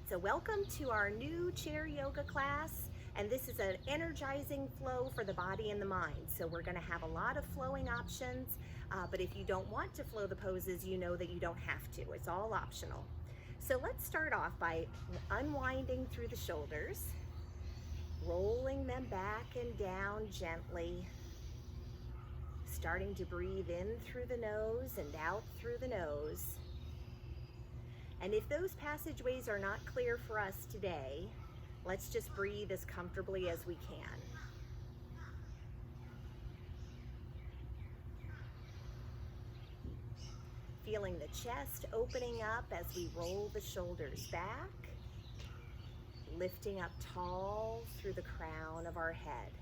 So welcome to our new chair yoga class, and this is an energizing flow for the body and the mind. So we're going to have a lot of flowing options, but if you don't want to flow the poses, you know that you don't have to. It's all optional. So let's start off by unwinding through the shoulders, rolling them back and down gently, starting to breathe in through the nose and out through the nose. And if those passageways are not clear for us today, let's just breathe as comfortably as we can. Feeling the chest opening up as we roll the shoulders back, lifting up tall through the crown of our head.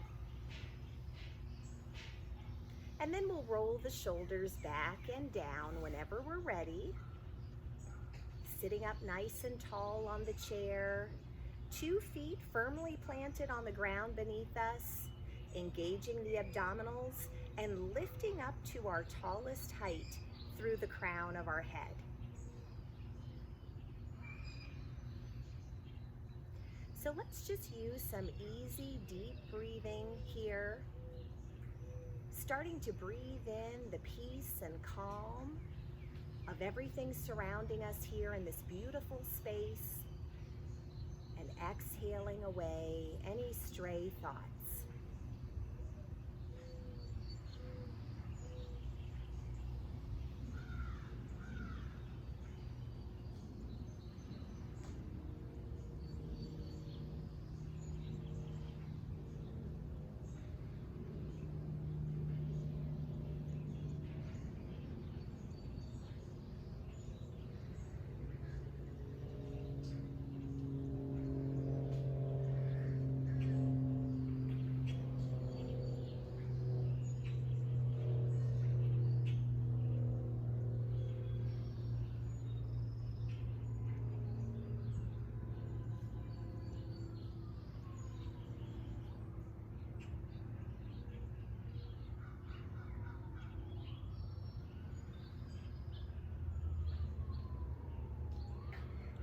And then we'll roll the shoulders back and down whenever we're ready. Sitting up nice and tall on the chair, 2 feet firmly planted on the ground beneath us, engaging the abdominals and lifting up to our tallest height through the crown of our head. So let's just use some easy, deep breathing here, starting to breathe in the peace and calm of everything surrounding us here in this beautiful space, and exhaling away any stray thoughts.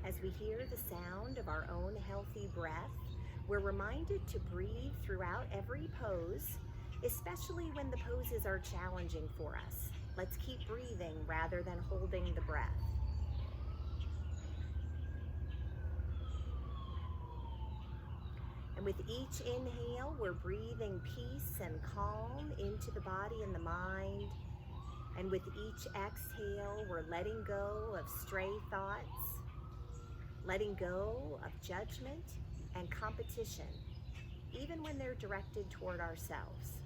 As we hear the sound of our own healthy breath, we're reminded to breathe throughout every pose, especially when the poses are challenging for us. Let's keep breathing rather than holding the breath. And with each inhale, we're breathing peace and calm into the body and the mind. And with each exhale, we're letting go of stray thoughts, letting go of judgment and competition, even when they're directed toward ourselves.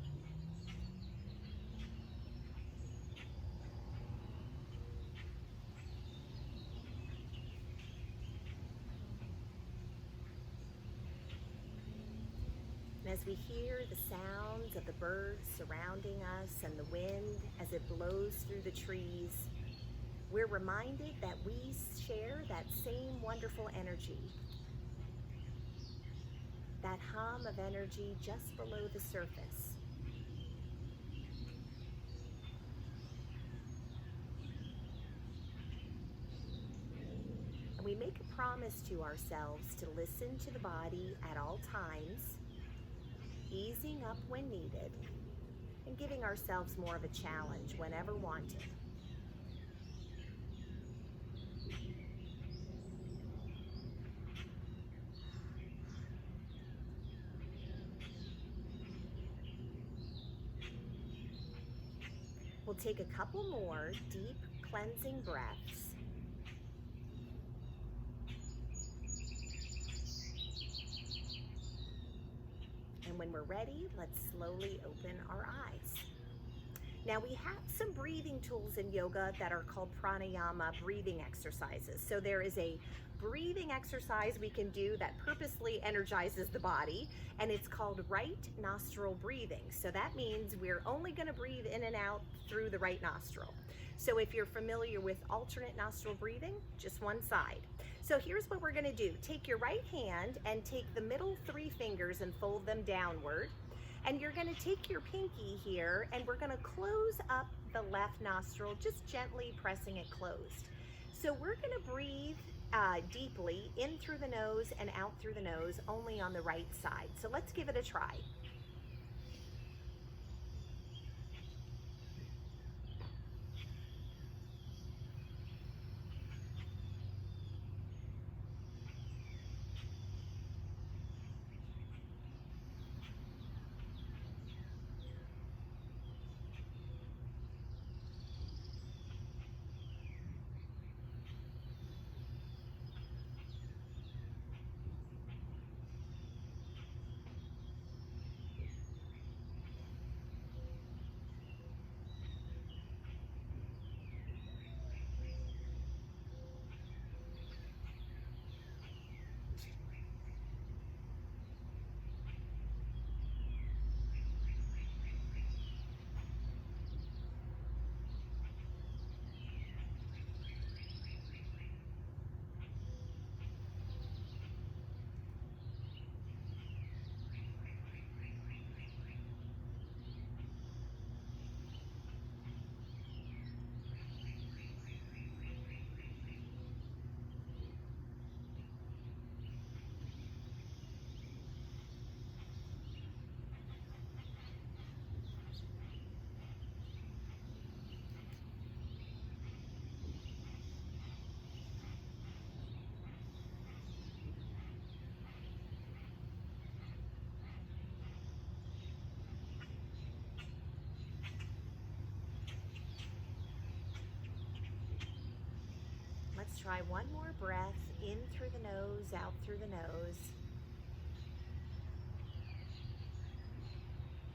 And as we hear the sounds of the birds surrounding us and the wind as it blows through the trees, we're reminded that we share that same wonderful energy, that hum of energy just below the surface. And we make a promise to ourselves to listen to the body at all times, easing up when needed, and giving ourselves more of a challenge whenever wanted. We'll take a couple more deep cleansing breaths. And when we're ready, let's slowly open our eyes. Now we have some breathing tools in yoga that are called pranayama breathing exercises. So there is a breathing exercise we can do that purposely energizes the body, and it's called right nostril breathing. So that means we're only going to breathe in and out through the right nostril. So if you're familiar with alternate nostril breathing, just one side. So here's what we're going to do. Take your right hand and take the middle 3 fingers and fold them downward. And you're going to take your pinky here and we're going to close up the left nostril, just gently pressing it closed. So we're going to breathe deeply in through the nose and out through the nose, only on the right side. So let's give it a try. Let's try one more breath, in through the nose, out through the nose.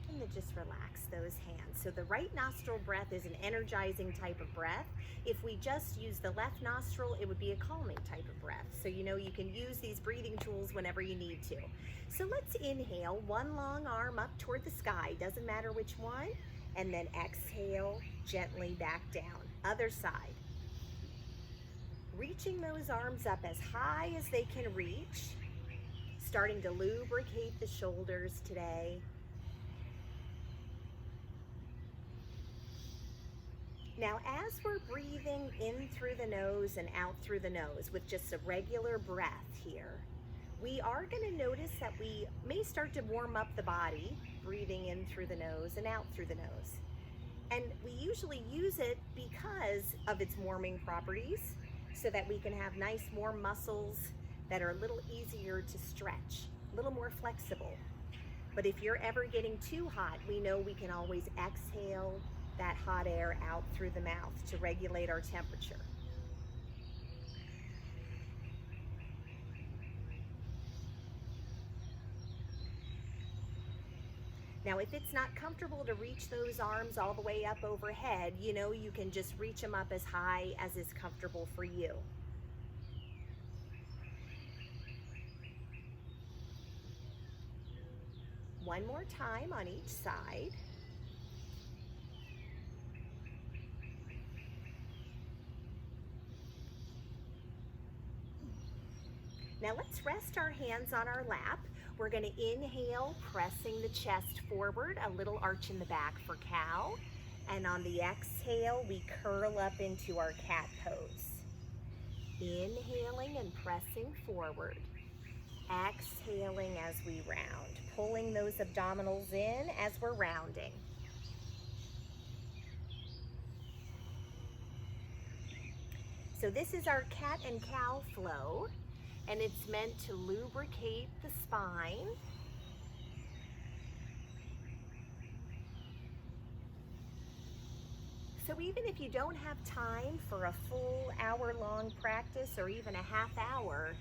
And then just relax those hands. So the right nostril breath is an energizing type of breath. If we just use the left nostril, it would be a calming type of breath. So you know you can use these breathing tools whenever you need to. So let's inhale, one long arm up toward the sky, doesn't matter which one, and then exhale gently back down. Other side. Reaching those arms up as high as they can reach, starting to lubricate the shoulders today. Now, as we're breathing in through the nose and out through the nose with just a regular breath here, we are going to notice that we may start to warm up the body, breathing in through the nose and out through the nose. And we usually use it because of its warming properties, so that we can have nice warm muscles that are a little easier to stretch, a little more flexible. But if you're ever getting too hot, we know we can always exhale that hot air out through the mouth to regulate our temperature. Now, if it's not comfortable to reach those arms all the way up overhead, you know you can just reach them up as high as is comfortable for you. One more time on each side. Now let's rest our hands on our lap. We're going to inhale, pressing the chest forward, a little arch in the back for cow. And on the exhale, we curl up into our cat pose. Inhaling and pressing forward. Exhaling as we round, pulling those abdominals in as we're rounding. So this is our cat and cow flow, and it's meant to lubricate the spine. So even if you don't have time for a full hour-long practice or even a half hour,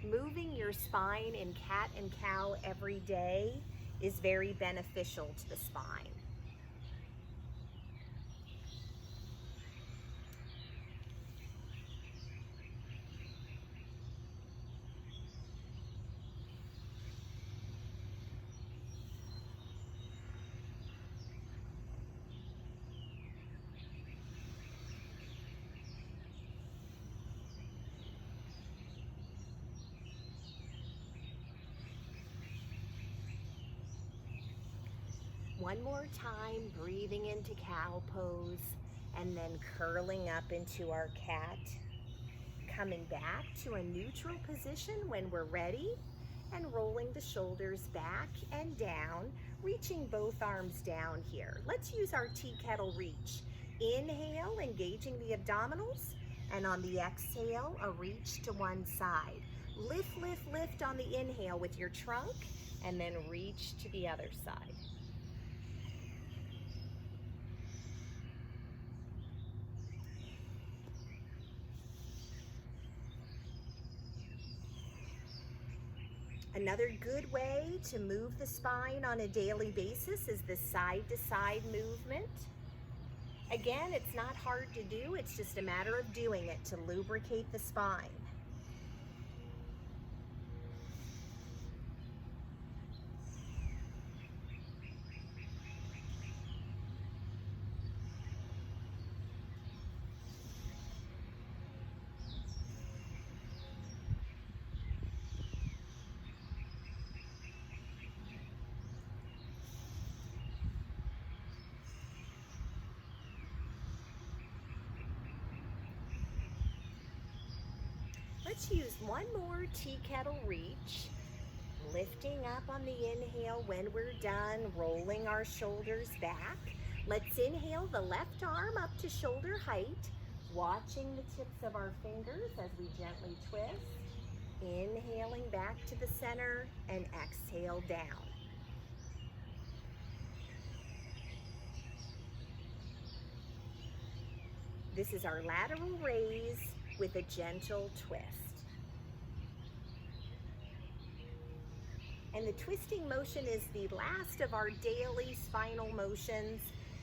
moving your spine in cat and cow every day is very beneficial to the spine. One more time, breathing into cow pose and then curling up into our cat, coming back to a neutral position when we're ready, and rolling the shoulders back and down, reaching both arms down here. Let's use our tea kettle reach. Inhale, engaging the abdominals, and on the exhale, a reach to one side. Lift, lift, lift on the inhale with your trunk, and then reach to the other side. Another good way to move the spine on a daily basis is the side-to-side movement. Again, it's not hard to do, it's just a matter of doing it to lubricate the spine. Let's use one more tea kettle reach, lifting up on the inhale when we're done, rolling our shoulders back. Let's inhale the left arm up to shoulder height, watching the tips of our fingers as we gently twist, inhaling back to the center and exhale down. This is our lateral raise with a gentle twist. And the twisting motion is the last of our daily spinal motions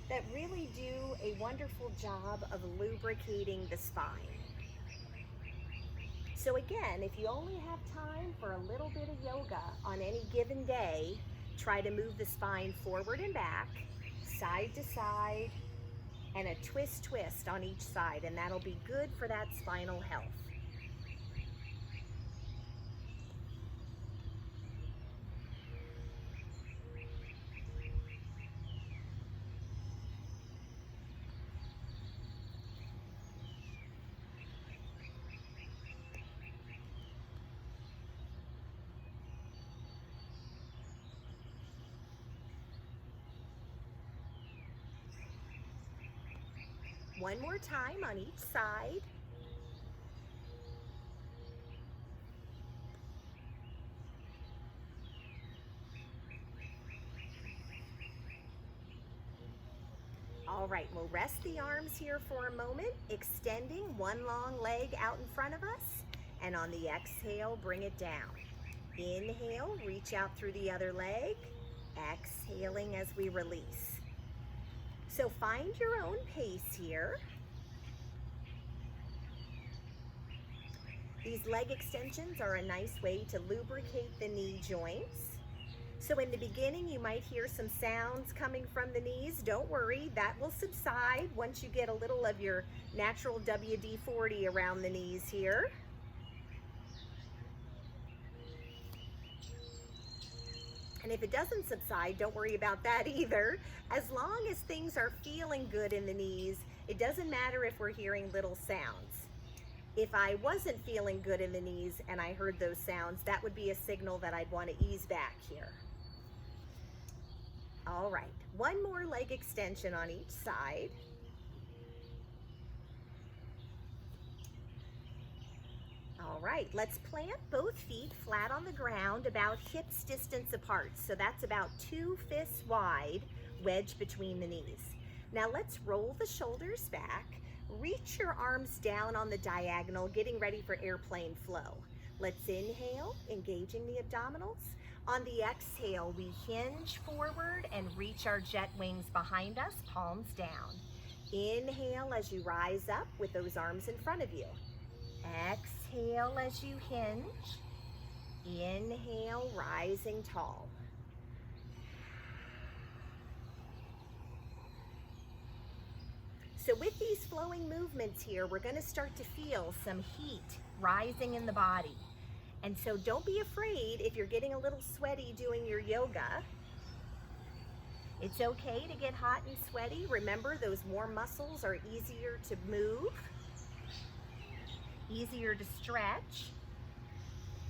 that really do a wonderful job of lubricating the spine. So again, if you only have time for a little bit of yoga on any given day, try to move the spine forward and back, side to side, and a twist on each side, and that'll be good for that spinal health. One more time on each side. All right, we'll rest the arms here for a moment, extending one long leg out in front of us, and on the exhale, bring it down. Inhale, reach out through the other leg, exhaling as we release. So find your own pace here. These leg extensions are a nice way to lubricate the knee joints. So in the beginning, you might hear some sounds coming from the knees. Don't worry, that will subside once you get a little of your natural WD-40 around the knees here. And if it doesn't subside, don't worry about that either. As long as things are feeling good in the knees, it doesn't matter if we're hearing little sounds. If I wasn't feeling good in the knees and I heard those sounds, that would be a signal that I'd want to ease back here. All right, one more leg extension on each side. All right, let's plant both feet flat on the ground about hips distance apart. So that's about 2 fists wide, wedge between the knees. Now let's roll the shoulders back. Reach your arms down on the diagonal, getting ready for airplane flow. Let's inhale, engaging the abdominals. On the exhale, we hinge forward and reach our jet wings behind us, palms down. Inhale as you rise up with those arms in front of you. Exhale as you hinge. Inhale, rising tall. So with these flowing movements here, we're going to start to feel some heat rising in the body. And so don't be afraid if you're getting a little sweaty doing your yoga. It's okay to get hot and sweaty. Remember, those warm muscles are easier to move. easier to stretch.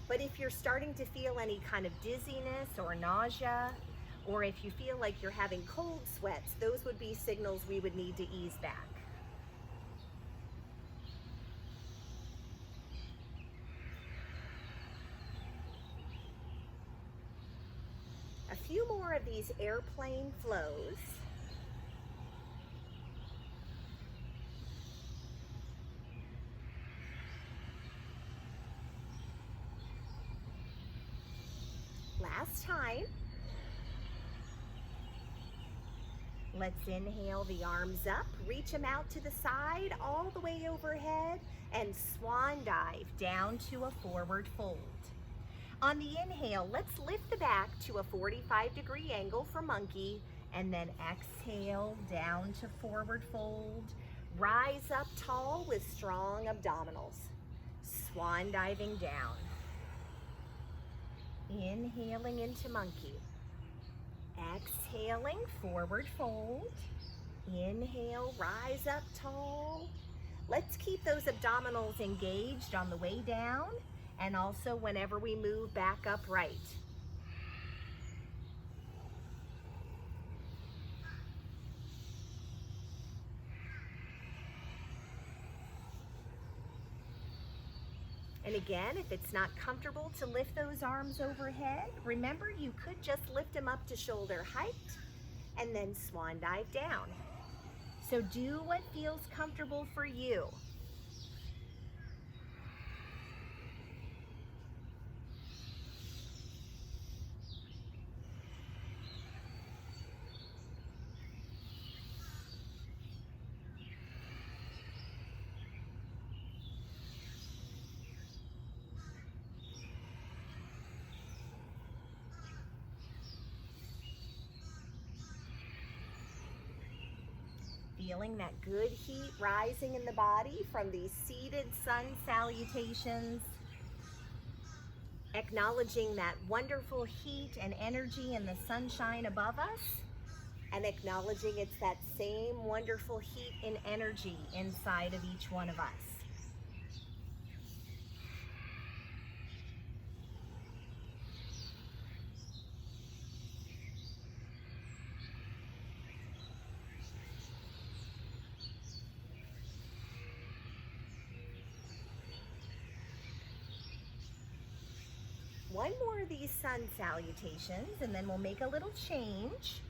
But if you're starting to feel any kind of dizziness or nausea, or if you feel like you're having cold sweats, those would be signals we would need to ease back. A few more of these airplane flows. Last time. Let's inhale the arms up, reach them out to the side, all the way overhead, and swan dive down to a forward fold. On the inhale, let's lift the back to a 45-degree angle for monkey, and then exhale down to forward fold. Rise up tall with strong abdominals. Swan diving down. Inhaling into monkey. Exhaling, forward fold. Inhale, rise up tall. Let's keep those abdominals engaged on the way down and also whenever we move back upright. And again, if it's not comfortable to lift those arms overhead, remember you could just lift them up to shoulder height and then swan dive down. So do what feels comfortable for you. Feeling that good heat rising in the body from these seated sun salutations. Acknowledging that wonderful heat and energy in the sunshine above us. And acknowledging it's that same wonderful heat and energy inside of each one of us. One more of these sun salutations, and then we'll make a little change.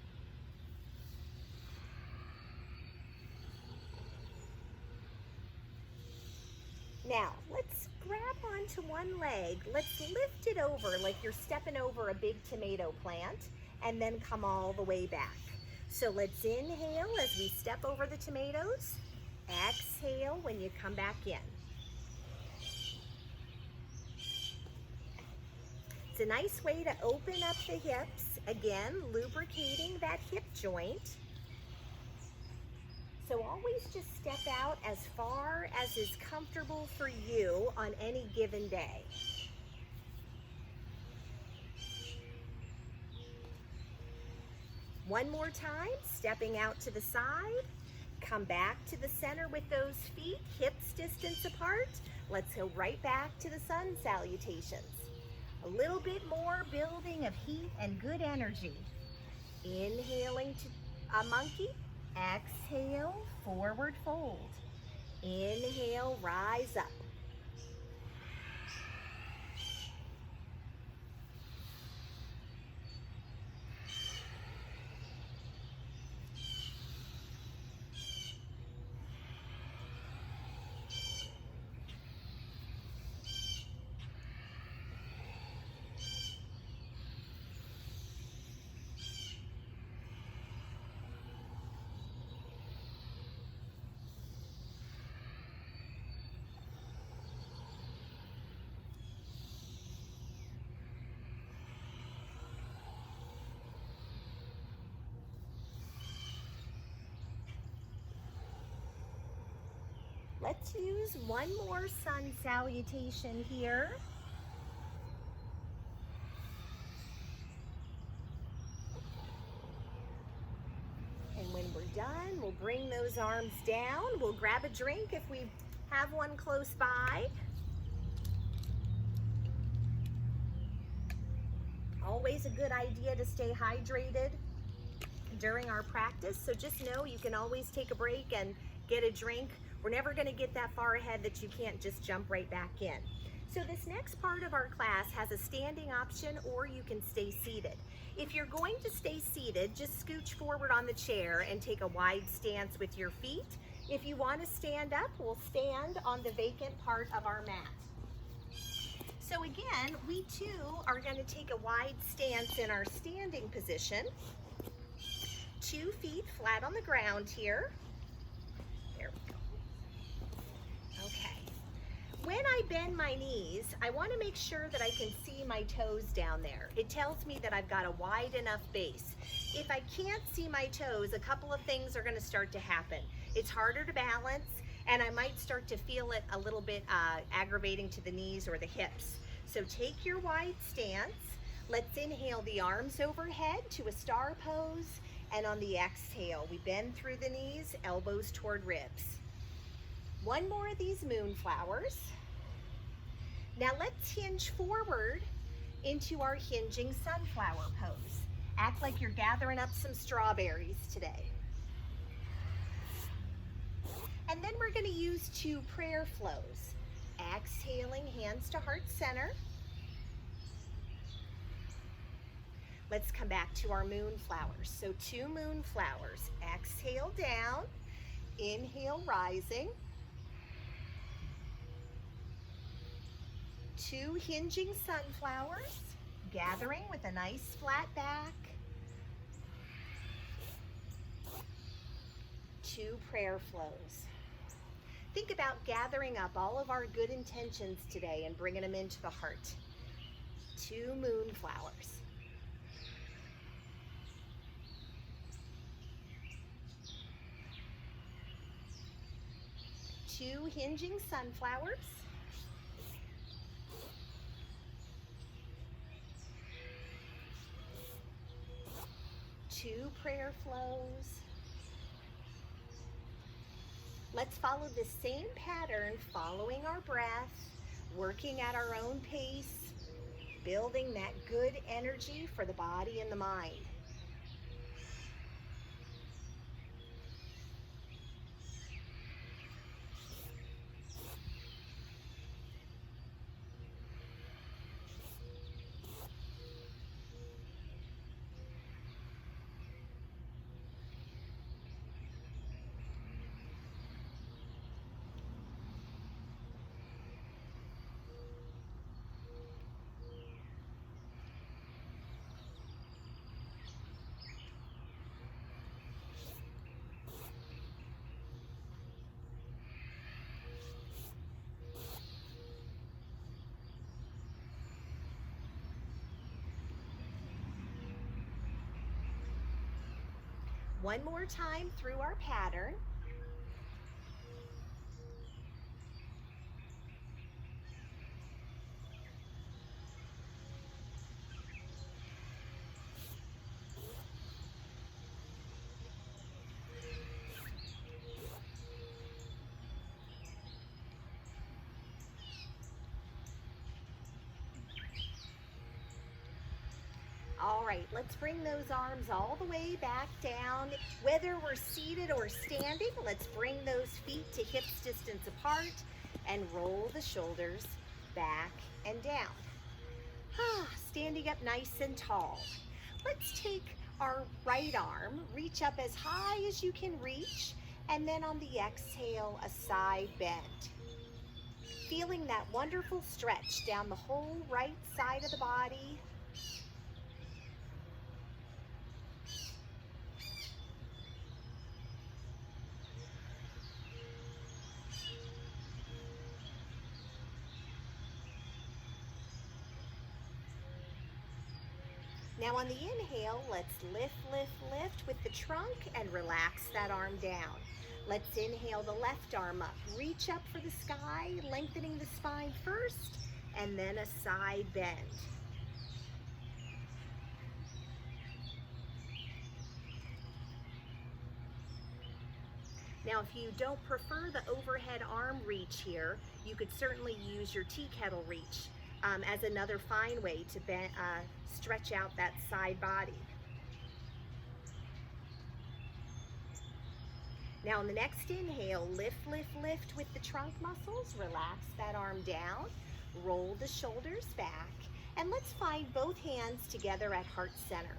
Now, let's grab onto one leg. Let's lift it over like you're stepping over a big tomato plant, and then come all the way back. So let's inhale as we step over the tomatoes. Exhale when you come back in. It's a nice way to open up the hips, again, lubricating that hip joint. So always just step out as far as is comfortable for you on any given day. One more time, stepping out to the side. Come back to the center with those feet, hips distance apart. Let's go right back to the sun salutations. A little bit more building of heat and good energy. Inhaling to a monkey. Exhale, forward fold. Inhale, rise up. Let's use one more sun salutation here. And when we're done, we'll bring those arms down. We'll grab a drink if we have one close by. Always a good idea to stay hydrated during our practice, so just know you can always take a break and get a drink. We're never going to get that far ahead that you can't just jump right back in. So this next part of our class has a standing option, or you can stay seated. If you're going to stay seated, just scooch forward on the chair and take a wide stance with your feet. If you want to stand up, we'll stand on the vacant part of our mat. So again, we too are going to take a wide stance in our standing position. 2 feet flat on the ground here. There we go. Okay. When I bend my knees, I want to make sure that I can see my toes down there. It tells me that I've got a wide enough base. If I can't see my toes, a couple of things are going to start to happen. It's harder to balance, and I might start to feel it a little bit aggravating to the knees or the hips. So take your wide stance. Let's inhale the arms overhead to a star pose, and on the exhale, we bend through the knees, elbows toward ribs. One more of these moonflowers. Now let's hinge forward into our hinging sunflower pose. Act like you're gathering up some strawberries today. And then we're going to use 2 prayer flows. Exhaling, hands to heart center. Let's come back to our moonflowers. So 2 moonflowers. Exhale down, inhale rising. 2 hinging sunflowers, gathering with a nice flat back. 2 prayer flows. Think about gathering up all of our good intentions today and bringing them into the heart. 2 moonflowers. 2 hinging sunflowers. 2 prayer flows. Let's follow the same pattern, following our breath, working at our own pace, building that good energy for the body and the mind. One more time through our pattern. All right, let's bring those arms all the way back down. Whether we're seated or standing, let's bring those feet to hips distance apart and roll the shoulders back and down. Standing up nice and tall. Let's take our right arm, reach up as high as you can reach, and then on the exhale, a side bend. Feeling that wonderful stretch down the whole right side of the body. Now on the inhale, let's lift, lift, lift with the trunk and relax that arm down. Let's inhale the left arm up. Reach up for the sky, lengthening the spine first, and then a side bend. Now, if you don't prefer the overhead arm reach here, you could certainly use your tea kettle reach as another fine way to stretch out that side body. Now, on the next inhale, lift, lift, lift with the trunk muscles. Relax that arm down, roll the shoulders back, and let's find both hands together at heart center.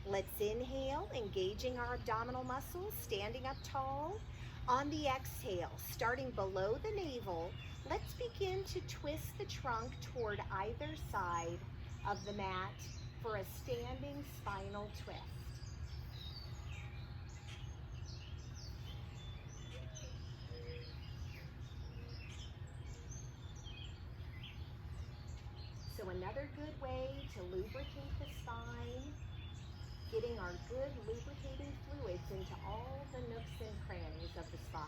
Let's inhale, engaging our abdominal muscles, standing up tall. On the exhale, starting below the navel, let's begin to twist the trunk toward either side of the mat for a standing spinal twist. So another good way to lubricate the spine, getting our good lubricating fluids into all the nooks and crannies of the spine.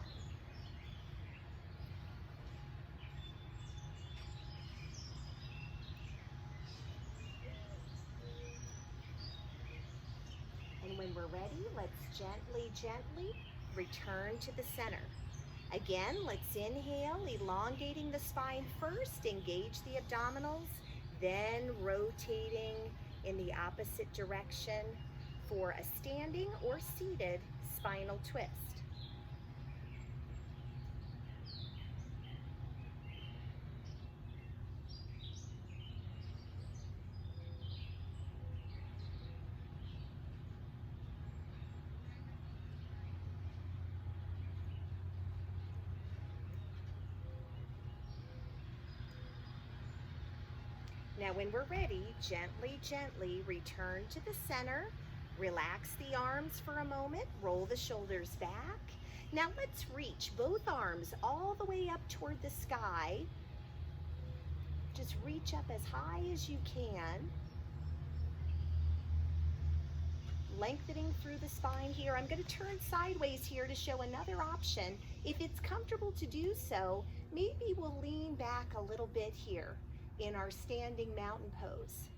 And when we're ready, let's gently, gently return to the center. Again, let's inhale, elongating the spine first, engage the abdominals, then rotating in the opposite direction for a standing or seated spinal twist. Now, when we're ready, gently, gently return to the center. Relax the arms for a moment, roll the shoulders back. Now let's reach both arms all the way up toward the sky. Just reach up as high as you can. Lengthening through the spine here. I'm going to turn sideways here to show another option. If it's comfortable to do so, maybe we'll lean back a little bit here in our standing mountain pose.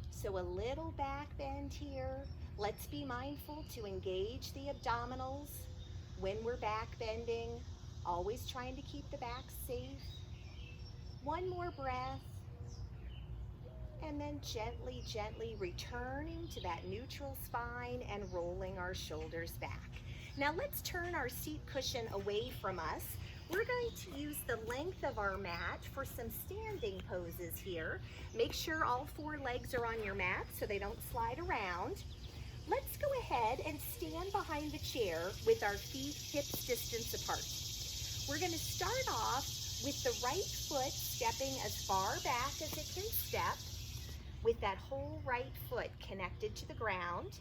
So a little back bend here. Let's be mindful to engage the abdominals when we're back bending, always trying to keep the back safe. One more breath. And then gently, gently returning to that neutral spine and rolling our shoulders back. Now let's turn our seat cushion away from us. We're going to use the length of our mat for some standing poses here. Make sure all four legs are on your mat so they don't slide around. Let's go ahead and stand behind the chair with our feet hips distance apart. We're going to start off with the right foot stepping as far back as it can step, with that whole right foot connected to the ground.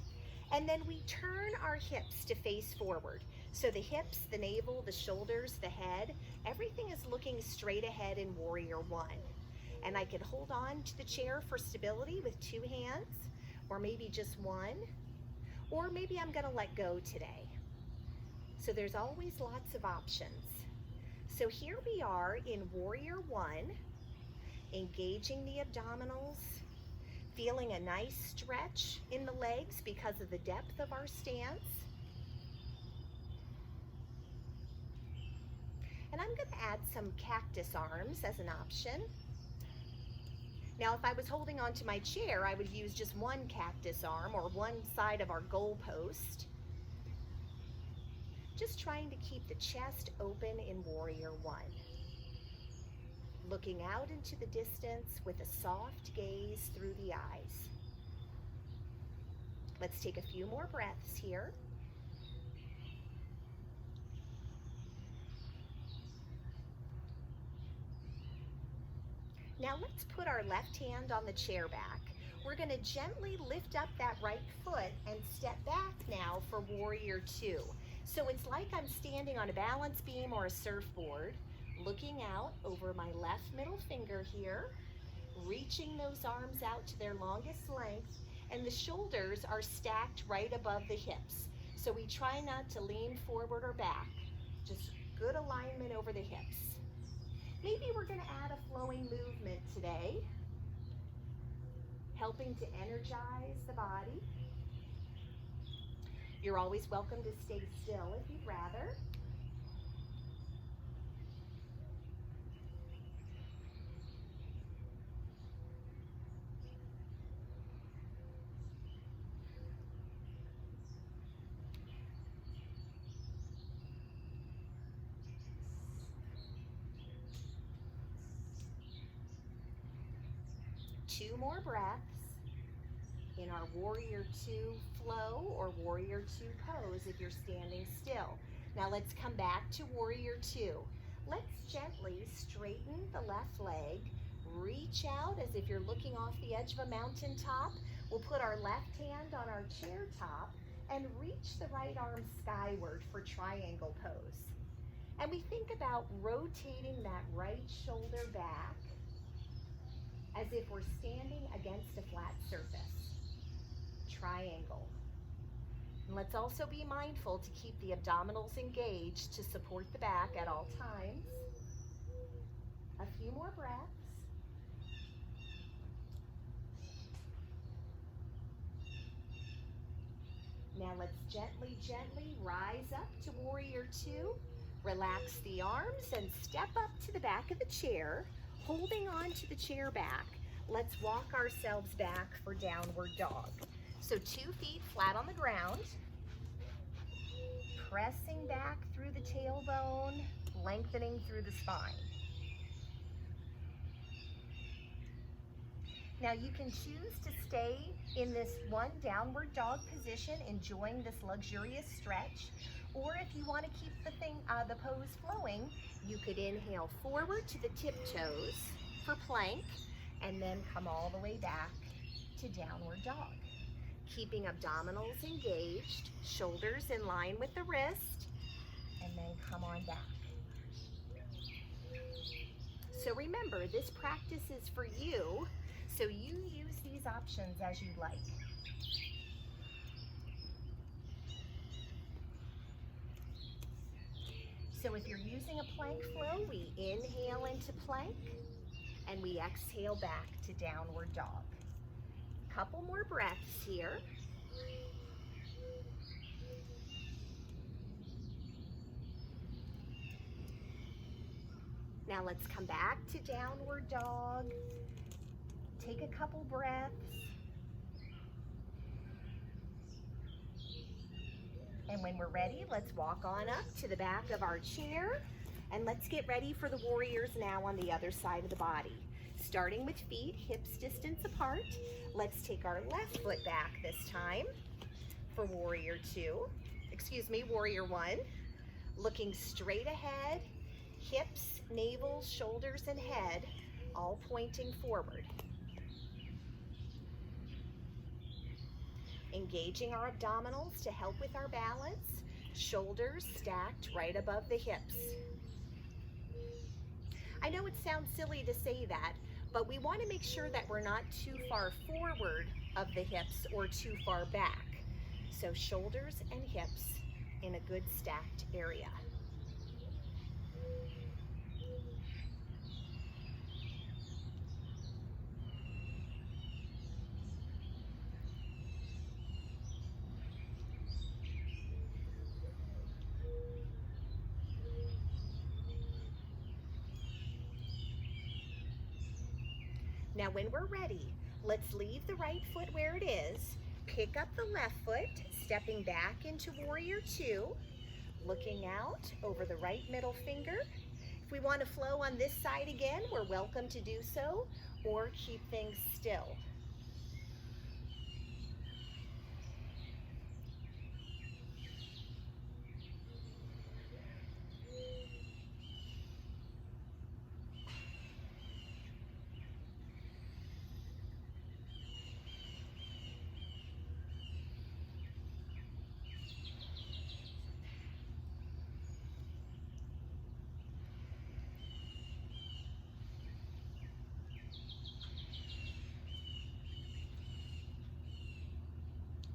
And then we turn our hips to face forward. So the hips, the navel, the shoulders, the head, everything is looking straight ahead in Warrior One. And I can hold on to the chair for stability with two hands, or maybe just one, or maybe I'm gonna let go today. So there's always lots of options. So here we are in Warrior One, engaging the abdominals, feeling a nice stretch in the legs because of the depth of our stance. And I'm going to add some cactus arms as an option. Now, if I was holding onto my chair, I would use just one cactus arm or one side of our goal post. Just trying to keep the chest open in Warrior One. Looking out into the distance with a soft gaze through the eyes. Let's take a few more breaths here. Now let's put our left hand on the chair back. We're going to gently lift up that right foot and step back now for Warrior Two. So it's like I'm standing on a balance beam or a surfboard, looking out over my left middle finger here, reaching those arms out to their longest length, and the shoulders are stacked right above the hips. So we try not to lean forward or back, just good alignment over the hips. Maybe we're going to add a flowing movement today. helping to energize the body. You're always welcome to stay still if you'd rather. Two more breaths in our Warrior Two flow or Warrior Two pose if you're standing still. Now let's come back to Warrior Two. Let's gently straighten the left leg, reach out as if you're looking off the edge of a mountaintop. We'll put our left hand on our chair top and reach the right arm skyward for triangle pose. And we think about rotating that right shoulder back as if we're standing against a flat surface. Triangle. And let's also be mindful to keep the abdominals engaged to support the back at all times. A few more breaths. Now let's gently, gently rise up to Warrior Two. Relax the arms and step up to the back of the chair, holding on to the chair back. Let's walk ourselves back for downward dog. So 2 feet flat on the ground, pressing back through the tailbone, lengthening through the spine. Now you can choose to stay in this one downward dog position, enjoying this luxurious stretch, or if you want to keep the pose flowing, you could inhale forward to the tiptoes for plank, and then come all the way back to downward dog. Keeping abdominals engaged, shoulders in line with the wrist, and then come on back. So remember, this practice is for you, so you use these options as you'd like. So if you're using a plank flow, we inhale into plank, and we exhale back to downward dog. Couple more breaths here. Now let's come back to downward dog. Take a couple breaths. And when we're ready, let's walk on up to the back of our chair, and let's get ready for the warriors now on the other side of the body. Starting with feet hips distance apart, let's take our left foot back this time for Warrior One. Looking straight ahead, hips, navel, shoulders, and head all pointing forward. Engaging our abdominals to help with our balance, shoulders stacked right above the hips. I know it sounds silly to say that, but we want to make sure that we're not too far forward of the hips or too far back. So shoulders and hips in a good stacked area. Now when we're ready, let's leave the right foot where it is, pick up the left foot, stepping back into Warrior Two, looking out over the right middle finger. If we want to flow on this side again, we're welcome to do so, or keep things still.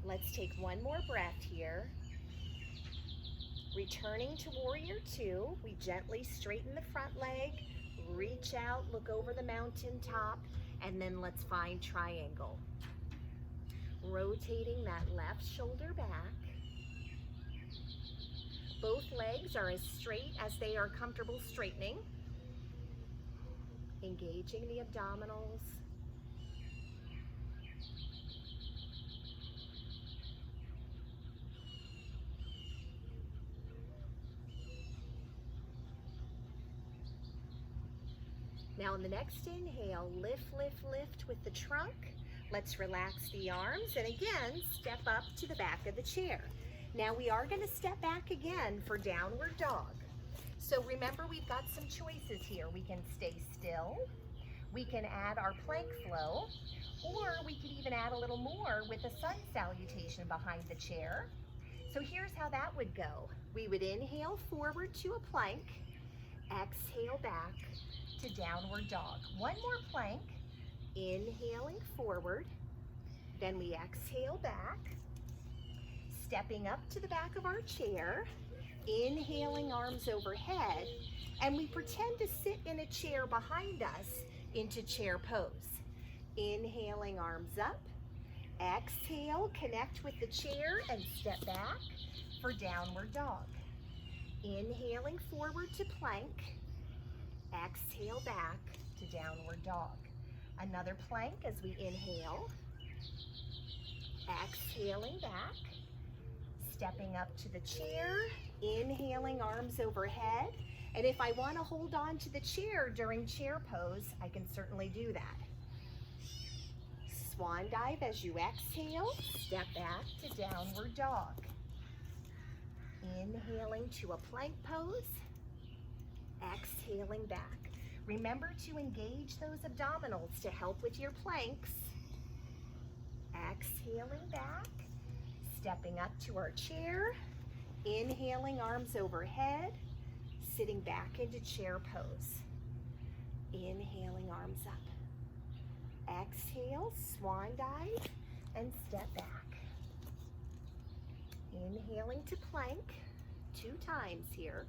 Let's take one more breath here. Returning to Warrior Two, we gently straighten the front leg, reach out, look over the mountain top, And then let's find triangle. Rotating that left shoulder back. Both legs are as straight as they are comfortable straightening. Engaging the abdominals. Now on the next inhale, lift, lift, lift with the trunk. Let's relax the arms and again, step up to the back of the chair. Now we are going to step back again for downward dog. So remember, we've got some choices here. We can stay still, we can add our plank flow, or we could even add a little more with a sun salutation behind the chair. So here's how that would go. We would inhale forward to a plank, exhale back to downward dog. One more plank, inhaling forward, then we exhale back, stepping up to the back of our chair, inhaling arms overhead, and we pretend to sit in a chair behind us into chair pose. Inhaling arms up, exhale, connect with the chair and step back for downward dog. Inhaling forward to plank, exhale back to downward dog. Another plank as we inhale, exhaling back, stepping up to the chair, inhaling arms overhead. And if I want to hold on to the chair during chair pose, I can certainly do that. Swan dive as you exhale, step back to downward dog. Inhaling to a plank pose, exhaling back. Remember to engage those abdominals to help with your planks. Exhaling back, stepping up to our chair, inhaling arms overhead, sitting back into chair pose. Inhaling arms up. Exhale, swan dive, and step back. Inhaling to plank 2 times here.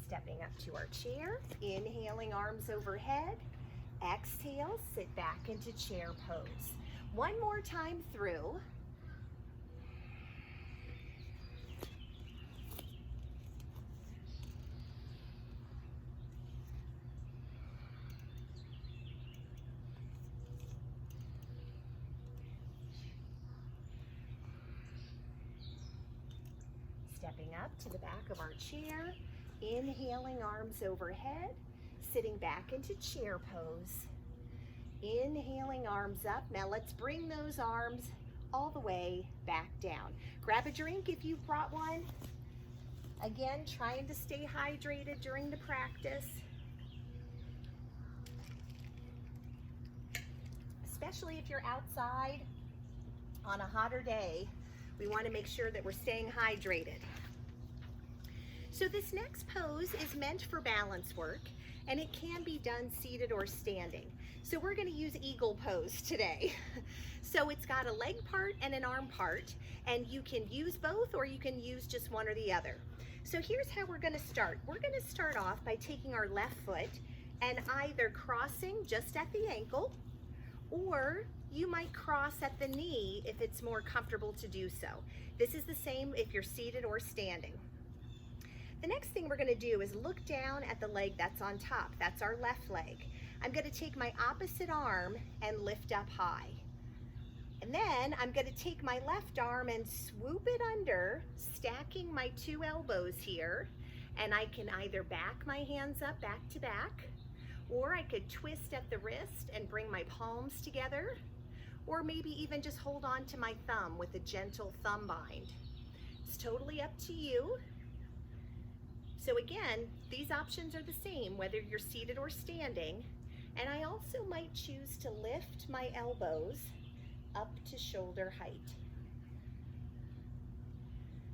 Stepping up to our chair, inhaling arms overhead, exhale, sit back into chair pose. One more time through. Stepping up to the back of our chair, inhaling arms overhead, sitting back into chair pose. Inhaling arms up. Now let's bring those arms all the way back down. Grab a drink if you've brought one. Again, trying to stay hydrated during the practice. Especially if you're outside on a hotter day, we want to make sure that we're staying hydrated. So this next pose is meant for balance work, and it can be done seated or standing. So we're going to use eagle pose today. So it's got a leg part and an arm part, and you can use both or you can use just one or the other. So here's how we're going to start. We're going to start off by taking our left foot and either crossing just at the ankle, or you might cross at the knee if it's more comfortable to do so. This is the same if you're seated or standing. The next thing we're going to do is look down at the leg that's on top. That's our left leg. I'm going to take my opposite arm and lift up high. And then I'm going to take my left arm and swoop it under, stacking my 2 elbows here. And I can either back my hands up back to back, or I could twist at the wrist and bring my palms together, or maybe even just hold on to my thumb with a gentle thumb bind. It's totally up to you. So again, these options are the same whether you're seated or standing. And I also might choose to lift my elbows up to shoulder height.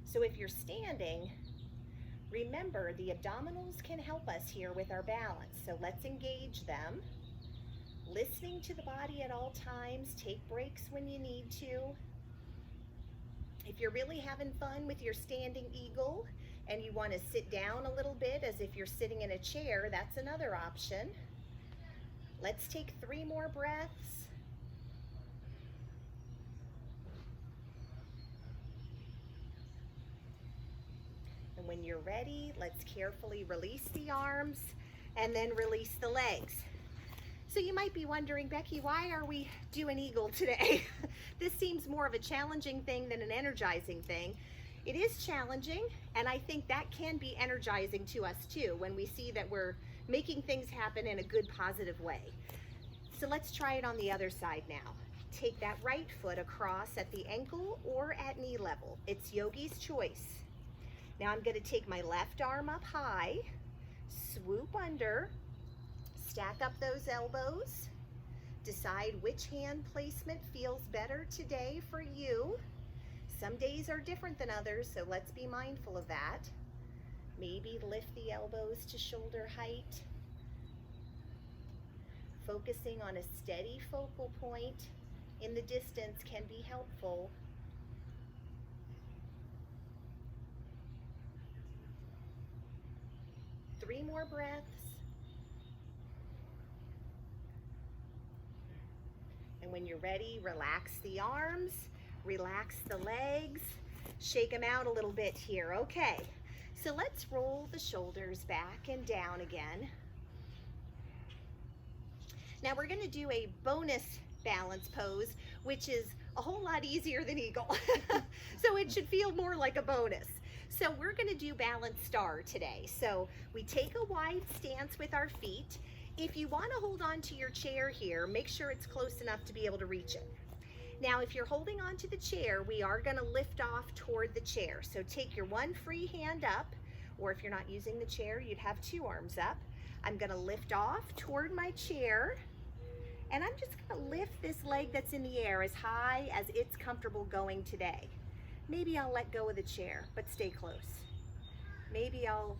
So if you're standing, remember the abdominals can help us here with our balance. So let's engage them. Listening to the body at all times. Take breaks when you need to. If you're really having fun with your standing eagle and you want to sit down a little bit as if you're sitting in a chair, that's another option. Let's take 3 more breaths. And when you're ready, let's carefully release the arms and then release the legs. So you might be wondering, Becky, why are we doing eagle today? This seems more of a challenging thing than an energizing thing. It is challenging, and I think that can be energizing to us too when we see that we're making things happen in a good, positive way. So let's try it on the other side now. Take that right foot across at the ankle or at knee level. It's yogi's choice. Now I'm going to take my left arm up high, swoop under, stack up those elbows, decide which hand placement feels better today for you. Some days are different than others, so let's be mindful of that. Maybe lift the elbows to shoulder height. Focusing on a steady focal point in the distance can be helpful. Three more breaths. And when you're ready, relax the arms, relax the legs, shake them out a little bit here. Okay, so let's roll the shoulders back and down again. Now we're going to do a bonus balance pose, which is a whole lot easier than eagle. So it should feel more like a bonus. So we're going to do balance star today. So we take a wide stance with our feet. If you want to hold on to your chair here, make sure it's close enough to be able to reach it. Now, if you're holding on to the chair, we are going to lift off toward the chair. So take your one free hand up, or if you're not using the chair, you'd have 2 arms up. I'm going to lift off toward my chair, and I'm just going to lift this leg that's in the air as high as it's comfortable going today. Maybe I'll let go of the chair, but stay close. Maybe I'll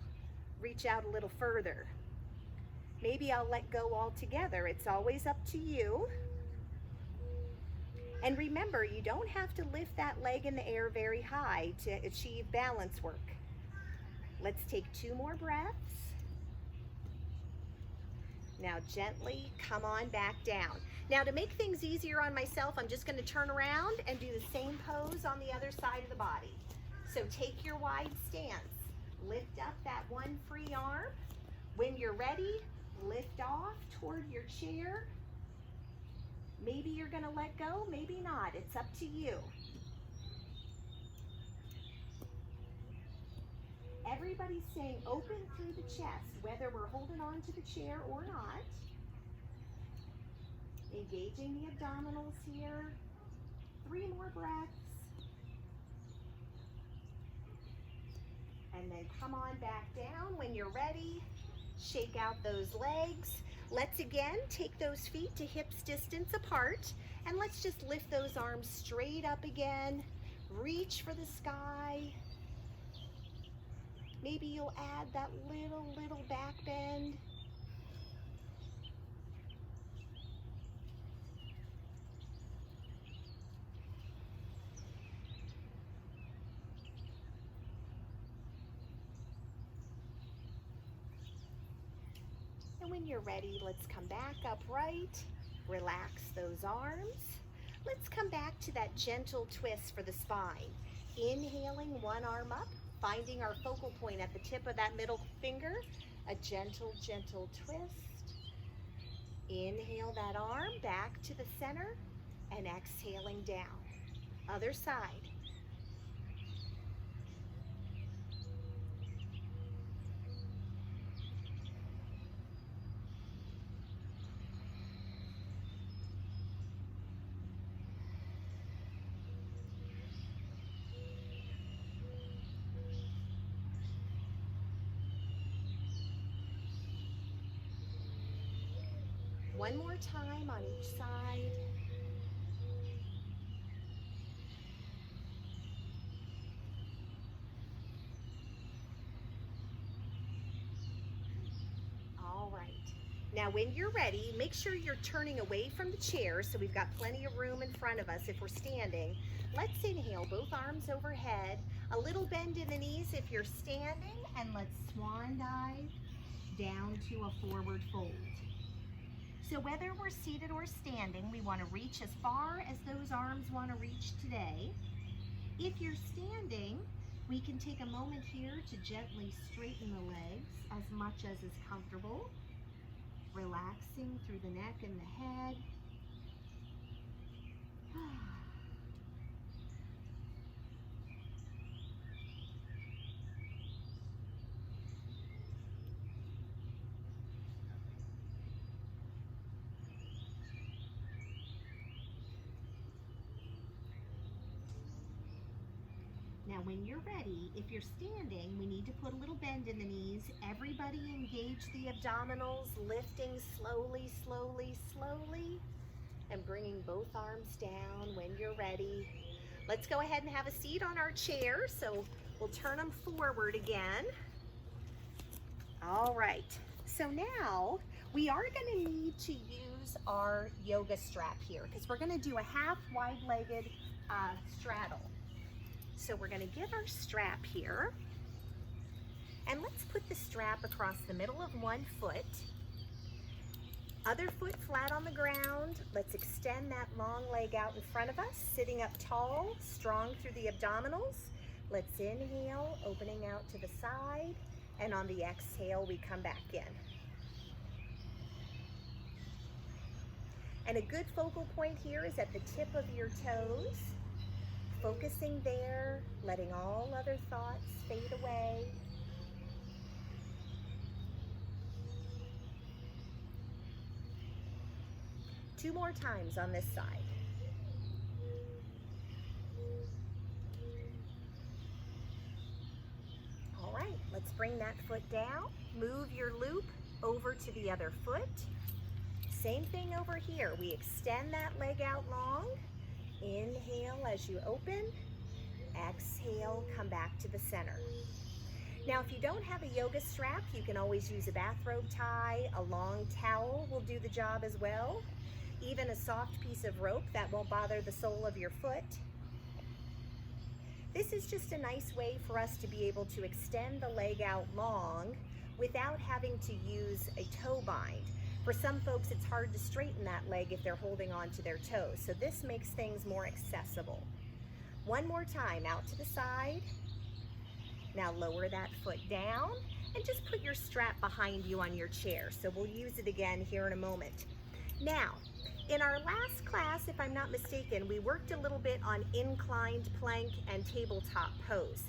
reach out a little further. Maybe I'll let go altogether. It's always up to you. And remember, you don't have to lift that leg in the air very high to achieve balance work. Let's take 2 more breaths. Now gently come on back down. Now to make things easier on myself, I'm just going to turn around and do the same pose on the other side of the body. So take your wide stance. Lift up that one free arm. When you're ready, lift off toward your chair. Maybe you're going to let go, maybe not. It's up to you. Everybody's staying open through the chest, whether we're holding on to the chair or not. Engaging the abdominals here. 3 more breaths. And then come on back down when you're ready. Shake out those legs. Let's again take those feet to hips distance apart, and let's just lift those arms straight up again. Reach for the sky. Maybe you'll add that little back bend. And when you're ready, let's come back upright. Relax those arms. Let's come back to that gentle twist for the spine. Inhaling one arm up, finding our focal point at the tip of that middle finger. A gentle twist. Inhale that arm back to the center and exhaling down. Other side. One more time on each side. All right. Now when you're ready, make sure you're turning away from the chair so we've got plenty of room in front of us if we're standing. Let's inhale, both arms overhead, a little bend in the knees if you're standing, and let's swan dive down to a forward fold. So whether we're seated or standing, we want to reach as far as those arms want to reach today. If you're standing, we can take a moment here to gently straighten the legs as much as is comfortable, relaxing through the neck and the head. Now when you're ready, if you're standing, we need to put a little bend in the knees. Everybody engage the abdominals, lifting slowly, slowly, slowly, and bringing both arms down when you're ready. Let's go ahead and have a seat on our chair, so we'll turn them forward again. All right, so now we are going to need to use our yoga strap here because we're going to do a half wide-legged straddle. So we're going to get our strap here, and let's put the strap across the middle of one foot, other foot flat on the ground. Let's extend that long leg out in front of us, sitting up tall, strong through the abdominals. Let's inhale, opening out to the side, and on the exhale, we come back in. And a good focal point here is at the tip of your toes. Focusing there, letting all other thoughts fade away. Two more times on this side. All right, let's bring that foot down. Move your loop over to the other foot. Same thing over here. We extend that leg out long. Inhale as you open, exhale, come back to the center. Now, if you don't have a yoga strap, you can always use a bathrobe tie, a long towel will do the job as well. Even a soft piece of rope that won't bother the sole of your foot. This is just a nice way for us to be able to extend the leg out long without having to use a toe bind. For some folks, it's hard to straighten that leg if they're holding on to their toes. So this makes things more accessible. One more time, out to the side. Now lower that foot down and just put your strap behind you on your chair. So we'll use it again here in a moment. Now, in our last class, if I'm not mistaken, we worked a little bit on inclined plank and tabletop pose.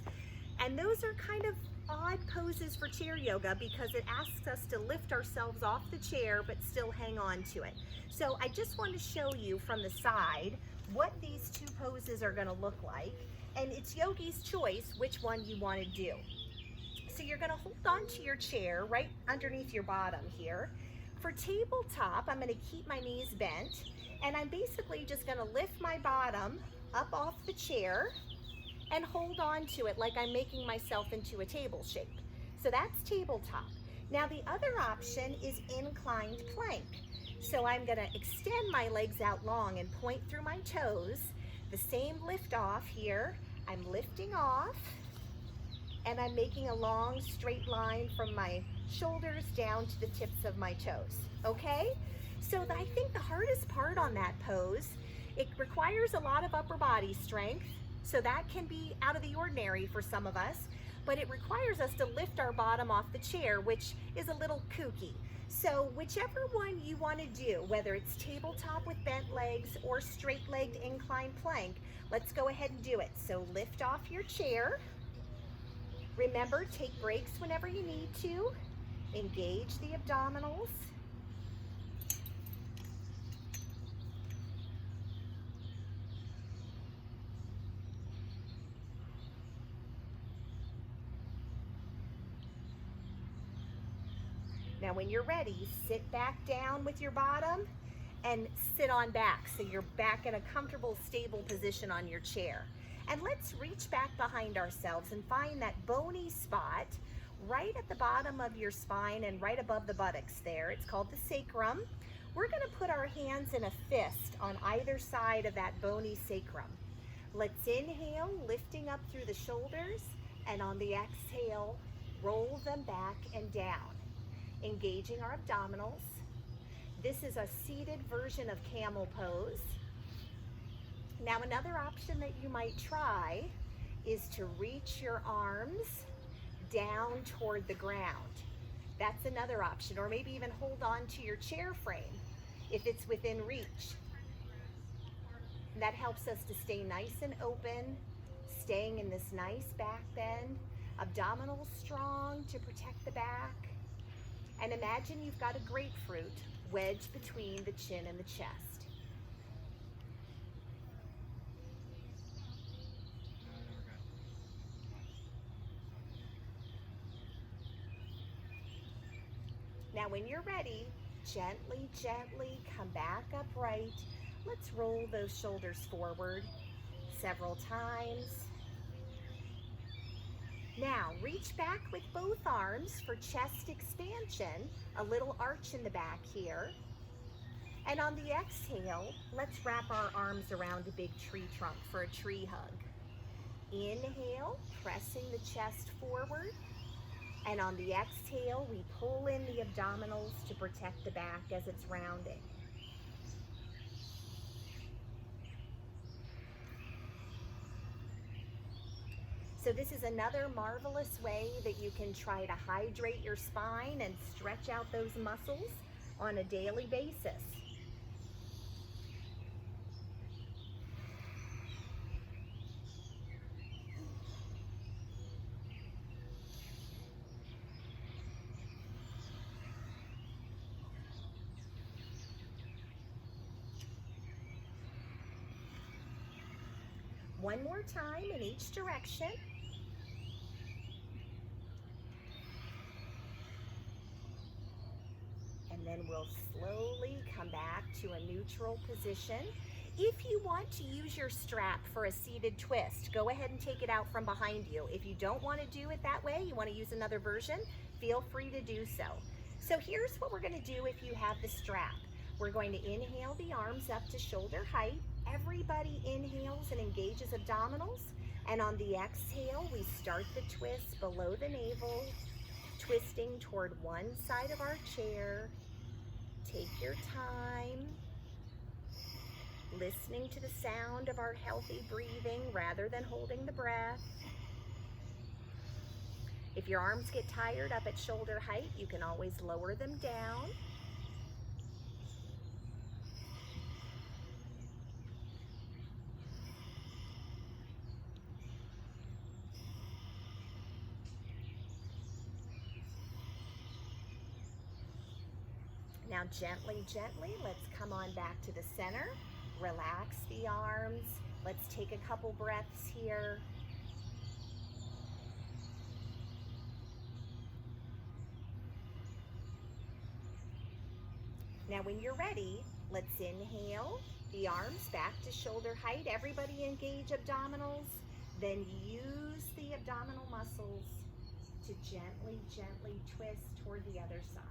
And those are kind of odd poses for chair yoga because it asks us to lift ourselves off the chair but still hang on to it. So I just want to show you from the side what these two poses are going to look like, and it's yogi's choice which one you want to do. So you're going to hold on to your chair right underneath your bottom here. For tabletop, I'm going to keep my knees bent, and I'm basically just going to lift my bottom up off the chair and hold on to it like I'm making myself into a table shape. So that's tabletop. Now the other option is inclined plank. So I'm gonna extend my legs out long and point through my toes. The same lift off here. I'm lifting off and I'm making a long straight line from my shoulders down to the tips of my toes, okay? So I think the hardest part on that pose, it requires a lot of upper body strength. So that can be out of the ordinary for some of us, but it requires us to lift our bottom off the chair, which is a little kooky. So whichever one you want to do, whether it's tabletop with bent legs or straight-legged inclined plank, let's go ahead and do it. So lift off your chair. Remember, take breaks whenever you need to. Engage the abdominals. Now when you're ready, sit back down with your bottom and sit on back so you're back in a comfortable, stable position on your chair. And let's reach back behind ourselves and find that bony spot right at the bottom of your spine and right above the buttocks there. It's called the sacrum. We're going to put our hands in a fist on either side of that bony sacrum. Let's inhale, lifting up through the shoulders, and on the exhale, roll them back and down, engaging our abdominals. This is a seated version of camel pose. Now, another option that you might try is to reach your arms down toward the ground. That's another option, or maybe even hold on to your chair frame if it's within reach. That helps us to stay nice and open, staying in this nice back bend, abdominals strong to protect the back. And imagine you've got a grapefruit wedged between the chin and the chest. Now when you're ready, gently, gently come back upright. Let's roll those shoulders forward several times. Now reach back with both arms for chest expansion, a little arch in the back here. And on the exhale, let's wrap our arms around a big tree trunk for a tree hug. Inhale, pressing the chest forward. And on the exhale, we pull in the abdominals to protect the back as it's rounding. So this is another marvelous way that you can try to hydrate your spine and stretch out those muscles on a daily basis. One more time in each direction. And then we'll slowly come back to a neutral position. If you want to use your strap for a seated twist, go ahead and take it out from behind you. If you don't want to do it that way, you want to use another version, feel free to do so. So here's what we're going to do if you have the strap. We're going to inhale the arms up to shoulder height. Everybody inhales and engages abdominals. And on the exhale, we start the twist below the navel, twisting toward one side of our chair. Take your time, listening to the sound of our healthy breathing rather than holding the breath. If your arms get tired up at shoulder height, you can always lower them down. Now gently, gently, let's come on back to the center. Relax the arms. Let's take a couple breaths here. Now when you're ready, let's inhale the arms back to shoulder height. Everybody engage abdominals. Then use the abdominal muscles to gently, gently twist toward the other side.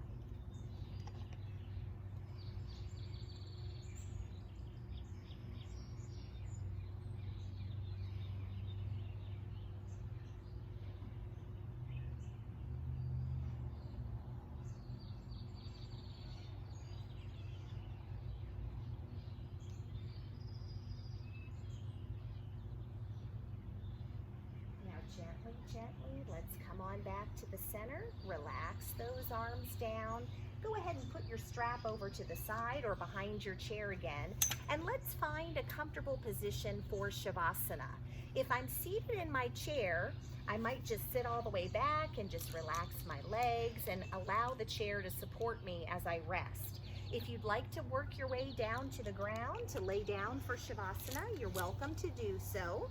Gently, gently, let's come on back to the center. Relax those arms down. Go ahead and put your strap over to the side or behind your chair again. And let's find a comfortable position for Shavasana. If I'm seated in my chair, I might just sit all the way back and just relax my legs and allow the chair to support me as I rest. If you'd like to work your way down to the ground to lay down for Shavasana, you're welcome to do so.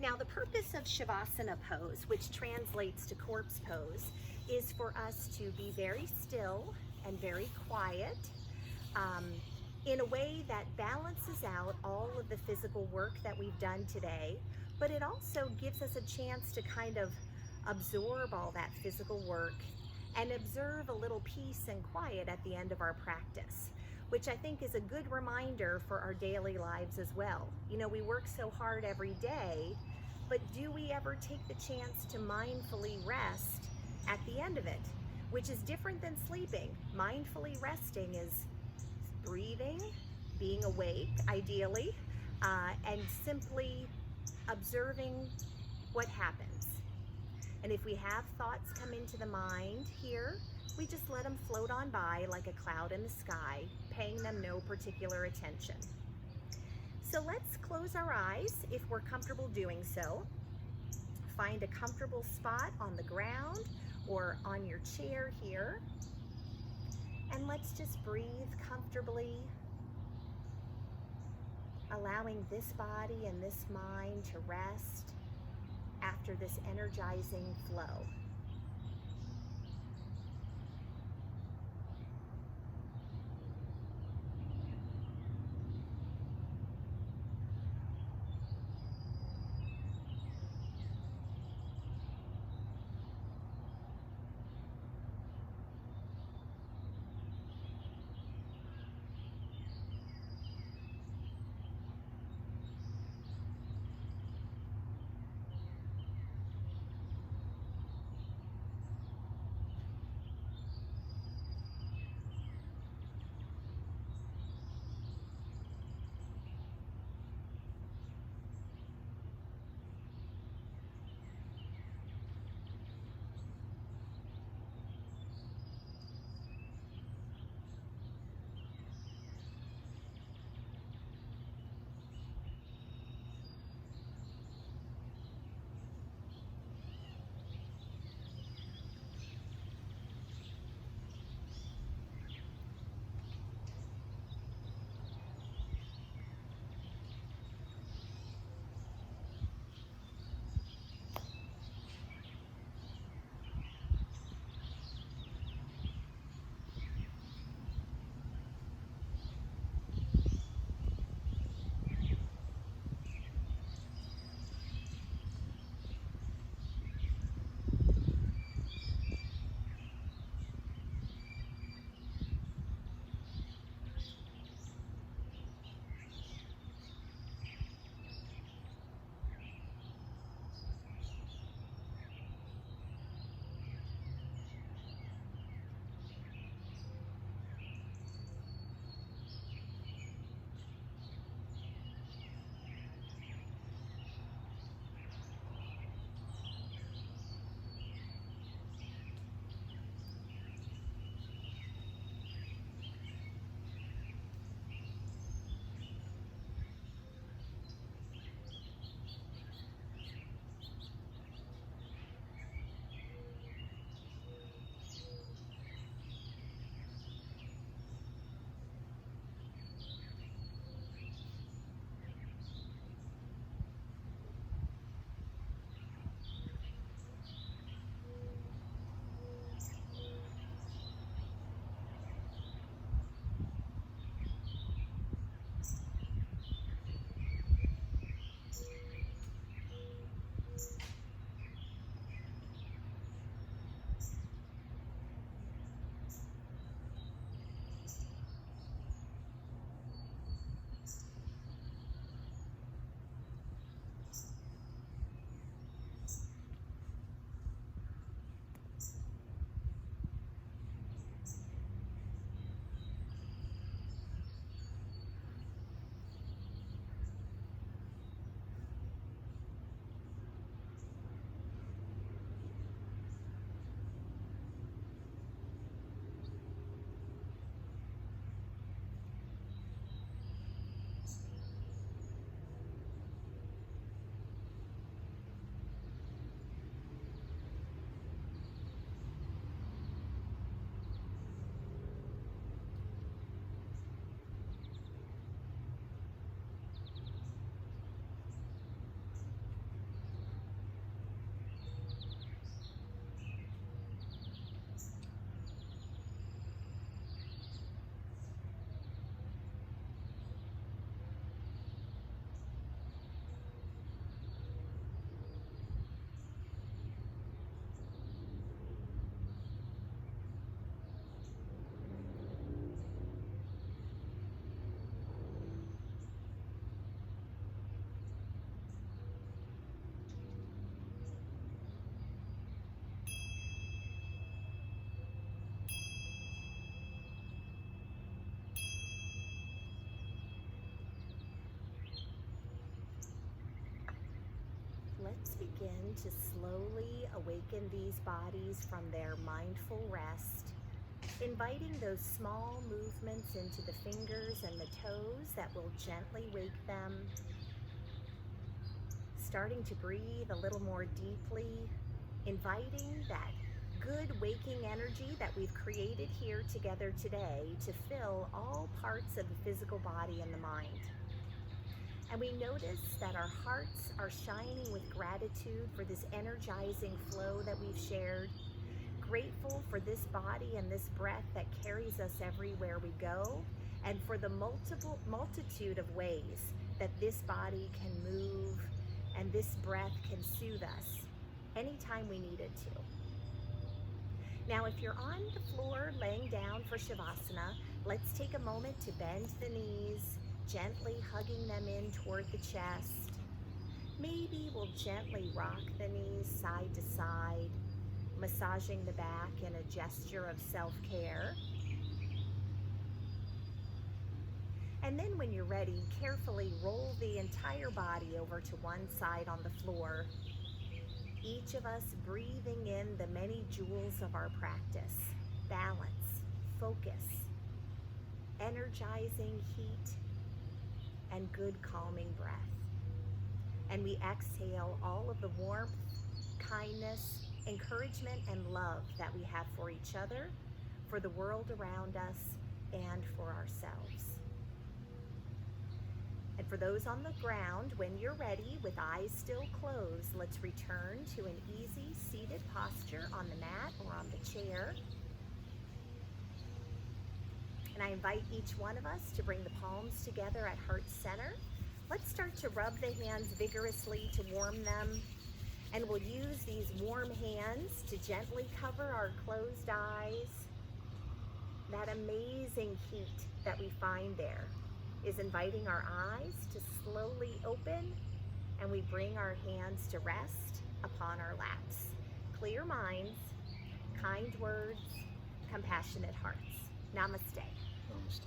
Now the purpose of Shavasana pose, which translates to corpse pose, is for us to be very still and very quiet in a way that balances out all of the physical work that we've done today but it also gives us a chance to kind of absorb all that physical work and observe a little peace and quiet at the end of our practice, which I think is a good reminder for our daily lives as well. You know, we work so hard every day, but do we ever take the chance to mindfully rest at the end of it? Which is different than sleeping. Mindfully resting is breathing, being awake, ideally, and simply observing what happens. And if we have thoughts come into the mind here, we just let them float on by like a cloud in the sky, paying them no particular attention. So let's close our eyes if we're comfortable doing so. Find a comfortable spot on the ground or on your chair here. And let's just breathe comfortably, allowing this body and this mind to rest after this energizing flow. Let's begin to slowly awaken these bodies from their mindful rest, inviting those small movements into the fingers and the toes that will gently wake them. Starting to breathe a little more deeply, inviting that good waking energy that we've created here together today to fill all parts of the physical body and the mind. And we notice that our hearts are shining with gratitude for this energizing flow that we've shared, grateful for this body and this breath that carries us everywhere we go, and for the multitude of ways that this body can move and this breath can soothe us anytime we need it to. Now, if you're on the floor laying down for Shavasana, let's take a moment to bend the knees, gently hugging them in toward the chest. Maybe we'll gently rock the knees side to side, massaging the back in a gesture of self-care. And then when you're ready, carefully roll the entire body over to one side on the floor, each of us breathing in the many jewels of our practice: balance, focus, energizing heat, and good calming breath. And we exhale all of the warmth, kindness, encouragement, and love that we have for each other, for the world around us, and for ourselves. And for those on the ground, when you're ready, with eyes still closed, let's return to an easy seated posture on the mat or on the chair. And I invite each one of us to bring the palms together at heart center. Let's start to rub the hands vigorously to warm them. And we'll use these warm hands to gently cover our closed eyes. That amazing heat that we find there is inviting our eyes to slowly open, and we bring our hands to rest upon our laps. Clear minds, kind words, compassionate hearts. Namaste. Namaste.